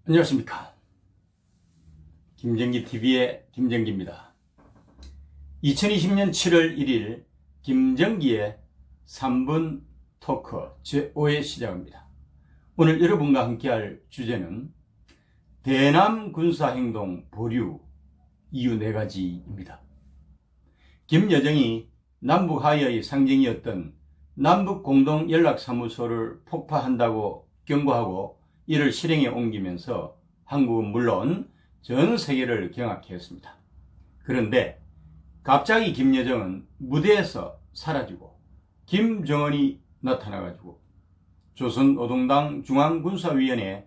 안녕하십니까. 김정기TV의 김정기입니다. 2020년 7월 1일 김정기의 3분 토크 제5회 시작합니다. 오늘 여러분과 함께할 주제는 대남 군사행동 보류 이유 4가지입니다. 김여정이 남북 화해의 상징이었던 남북공동연락사무소를 폭파한다고 경고하고 이를 실행에 옮기면서 한국은 물론 전 세계를 경악해 했습니다. 그런데 갑자기 김여정은 무대에서 사라지고 김정은이 나타나가지고 조선노동당 중앙군사위원회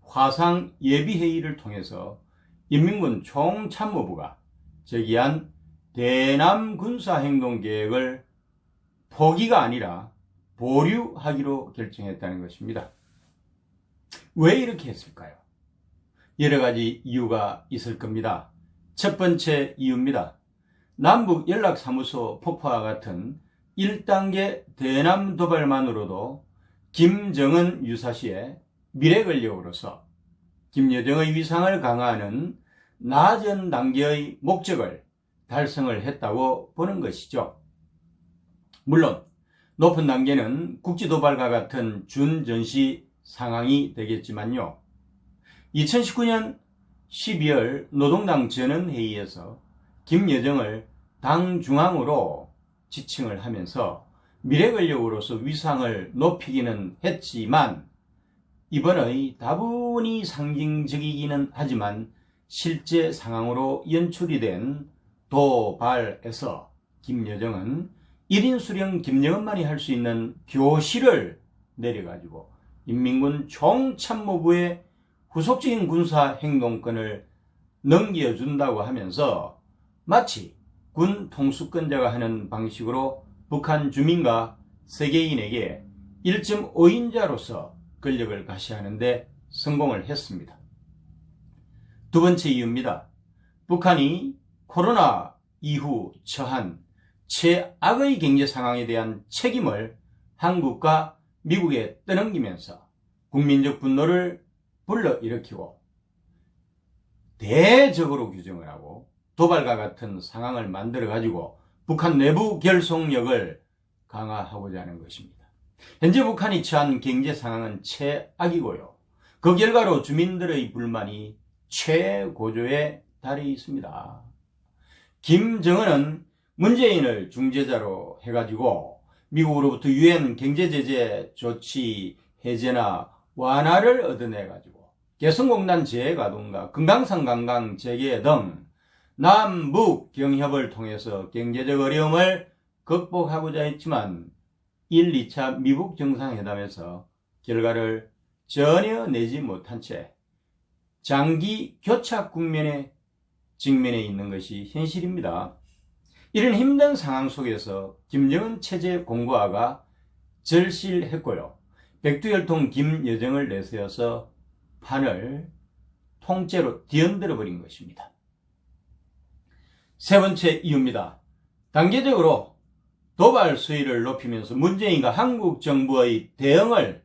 화상 예비회의를 통해서 인민군 총참모부가 제기한 대남 군사행동계획을 포기가 아니라 보류하기로 결정했다는 것입니다. 왜 이렇게 했을까요? 여러 가지 이유가 있을 겁니다. 첫 번째 이유입니다. 남북연락사무소 폭파와 같은 1단계 대남 도발만으로도 김정은 유사시의 미래 권력으로서 김여정의 위상을 강화하는 낮은 단계의 목적을 달성을 했다고 보는 것이죠. 물론 높은 단계는 국지도발과 같은 준전시 상황이 되겠지만요. 2019년 12월 노동당 전원회의에서 김여정을 당 중앙으로 지칭을 하면서 미래 권력으로서 위상을 높이기는 했지만 이번의 다분히 상징적이기는 하지만 실제 상황으로 연출이 된 도발에서 김여정은 1인 수령 김정은만이 할 수 있는 교실을 내려가지고 인민군 총참모부에 후속적인 군사행동권을 넘겨준다고 하면서 마치 군 통수권자가 하는 방식으로 북한 주민과 세계인에게 1.5인자로서 권력을 가시하는데 성공을 했습니다. 두 번째 이유입니다. 북한이 코로나 이후 처한 최악의 경제 상황에 대한 책임을 한국과 미국에 떠넘기면서 국민적 분노를 불러일으키고 대적으로 규정을 하고 도발과 같은 상황을 만들어가지고 북한 내부 결속력을 강화하고자 하는 것입니다. 현재 북한이 처한 경제 상황은 최악이고요. 그 결과로 주민들의 불만이 최고조에 달해 있습니다. 김정은은 문재인을 중재자로 해가지고 미국으로부터 유엔 경제제재 조치 해제나 완화를 얻어내가지고 개성공단 재가동과 금강산 관광 재개 등 남북 경협을 통해서 경제적 어려움을 극복하고자 했지만 1, 2차 미국 정상회담에서 결과를 전혀 내지 못한 채 장기 교착 국면에 직면해 있는 것이 현실입니다. 이런 힘든 상황 속에서 김정은 체제 공고화가 절실했고요. 백두혈통 김여정을 내세워서 판을 통째로 뒤흔들어 버린 것입니다. 세 번째 이유입니다. 단계적으로 도발 수위를 높이면서 문재인과 한국 정부의 대응을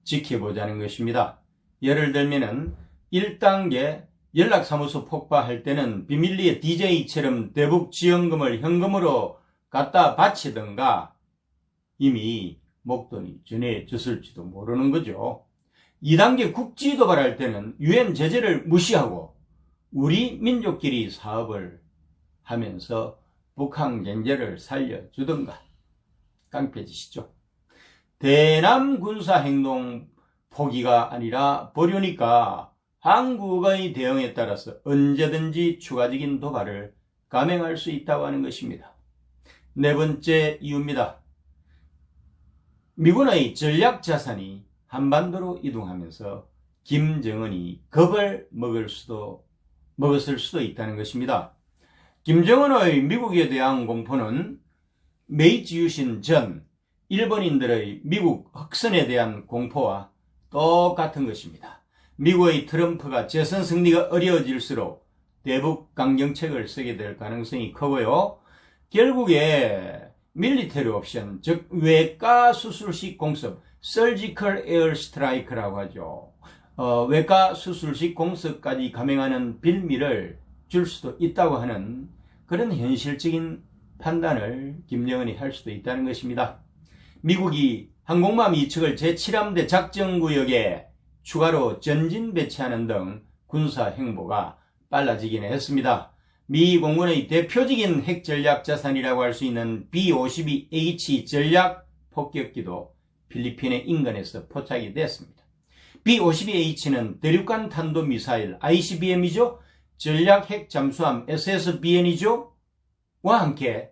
지켜보자는 것입니다. 예를 들면은 1단계 연락사무소 폭파할 때는 비밀리에 DJ처럼 대북 지원금을 현금으로 갖다 바치든가 이미 목돈이 전해졌을지도 모르는 거죠. 2단계 국지 도발할 때는 유엔 제재를 무시하고 우리 민족끼리 사업을 하면서 북한 경제를 살려주든가 깡패짓이죠. 대남 군사행동 포기가 아니라 보류니까 한국의 대응에 따라서 언제든지 추가적인 도발을 감행할 수 있다고 하는 것입니다. 네 번째 이유입니다. 미군의 전략자산이 한반도로 이동하면서 김정은이 겁을 먹었을 수도 있다는 것입니다. 김정은의 미국에 대한 공포는 메이지 유신 전 일본인들의 미국 흑선에 대한 공포와 똑같은 것입니다. 미국의 트럼프가 재선 승리가 어려워질수록 대북 강경책을 쓰게 될 가능성이 크고요. 결국에 밀리터리 옵션, 즉 외과 수술식 공습, 서지컬 에어 스트라이크라고 하죠. 외과 수술식 공석까지 감행하는 빌미를 줄 수도 있다고 하는 그런 현실적인 판단을 김정은이 할 수도 있다는 것입니다. 미국이 항공모함 2척을 제7함대 작전구역에 추가로 전진 배치하는 등 군사 행보가 빨라지기는 했습니다. 미 공군의 대표적인 핵전략 자산이라고 할 수 있는 B-52H 전략 폭격기도 필리핀의 인근에서 포착이 됐습니다. B-52H는 대륙간 탄도미사일 ICBM이죠. 전략 핵 잠수함 SSBN이죠. 와 함께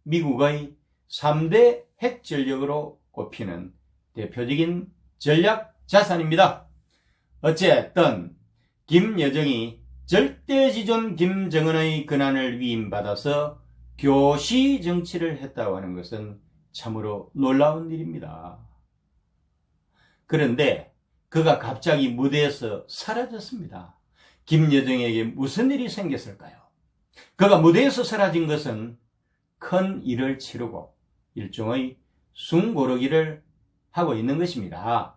미국의 3대 핵전력으로 꼽히는 대표적인 전략 자산입니다. 어쨌든 김여정이 절대지존 김정은의 권한을 위임받아서 교시 정치를 했다고 하는 것은 참으로 놀라운 일입니다. 그런데 그가 갑자기 무대에서 사라졌습니다. 김여정에게 무슨 일이 생겼을까요? 그가 무대에서 사라진 것은 큰 일을 치르고 일종의 숨고르기를 하고 있는 것입니다.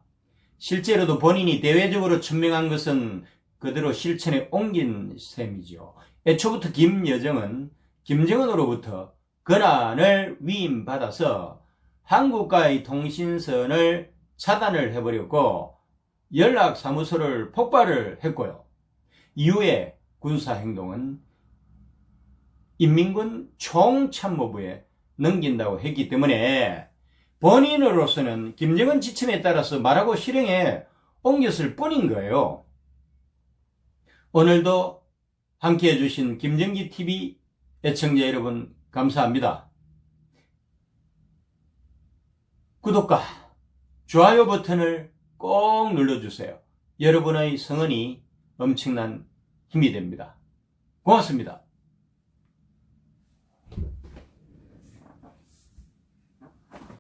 실제로도 본인이 대외적으로 천명한 것은 그대로 실천에 옮긴 셈이죠. 애초부터 김여정은 김정은으로부터 권한을 위임받아서 한국과의 통신선을 차단을 해버렸고 연락사무소를 폭발을 했고요. 이후에 군사행동은 인민군 총참모부에 넘긴다고 했기 때문에 본인으로서는 김정은 지침에 따라서 말하고 실행에 옮겼을 뿐인 거예요. 오늘도 함께해 주신 김정기TV 애청자 여러분 감사합니다. 구독과 좋아요 버튼을 꼭 눌러주세요. 여러분의 성원이 엄청난 힘이 됩니다. 고맙습니다.